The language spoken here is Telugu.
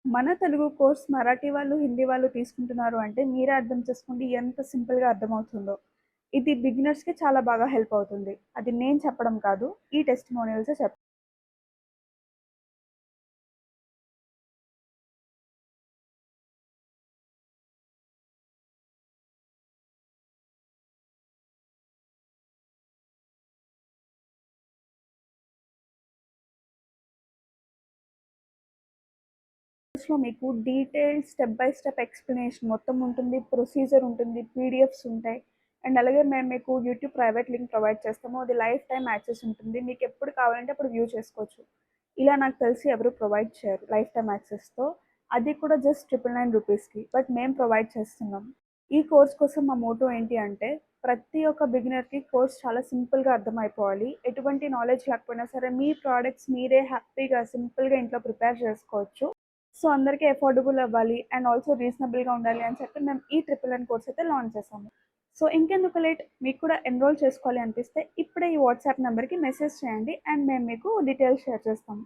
మన తెలుగు కోర్స్ మరాఠీ వాళ్ళు, హిందీ వాళ్ళు తీసుకుంటున్నారు అంటే మీరే అర్థం చేసుకోండి ఎంత సింపుల్‌గా అర్థమవుతుందో. ఇది బిగినర్స్‌కి చాలా బాగా హెల్ప్ అవుతుంది. అది నేను చెప్పడం కాదు. ఈ టెస్టిమోనియల్సే కోర్స్‌లో మీకు detailed step by step explanation మొత్తం ఉంటుంది. ప్రొసీజర్ ఉంటుంది. పీడిఎఫ్స్ ఉంటాయి. అండ్ అలాగే మేము మీకు యూట్యూబ్ ప్రైవేట్ లింక్ ప్రొవైడ్ చేస్తాము. అది లైఫ్ టైమ్ యాక్సెస్ ఉంటుంది. మీకు ఎప్పుడు కావాలంటే అప్పుడు వ్యూ చేసుకోవచ్చు. ఇలా నాకు తెలిసి ఎవరు ప్రొవైడ్ చేయరు లైఫ్ టైమ్ యాక్సెస్‌తో. అది కూడా జస్ట్ 999 రూపీస్‌కి. బట్ మేము ప్రొవైడ్ చేస్తున్నాం. ఈ కోర్స్ కోసం మా మోటో ఏంటి అంటే ప్రతి ఒక్క బిగినర్‌కి కోర్స్ చాలా సింపుల్‌గా అర్థమైపోవాలి. ఎటువంటి నాలెడ్జ్ లేకపోయినా సరే మీ ప్రొడక్ట్స్ మీరే హ్యాపీగా సింపుల్‌గా ఇంట్లో ప్రిపేర్ చేసుకోవచ్చు. సో, అందరికి అఫోర్డబుల్ అవ్వాలి అండ్ ఆల్సో రీజనబుల్‌గా ఉండాలి అని చెప్పి మేము ఈ ట్రిపుల్ ఎన్ కోర్స్ అయితే లాంచ్ చేసాము. సో, ఇంకెందుకు లేట్ మీకు కూడా ఎన్రోల్ చేసుకోవాలి అనిపిస్తే ఇప్పుడే ఈ వాట్సాప్ నంబర్‌కి మెసేజ్ చేయండి అండ్ మేము మీకు డీటెయిల్స్ షేర్ చేస్తాము.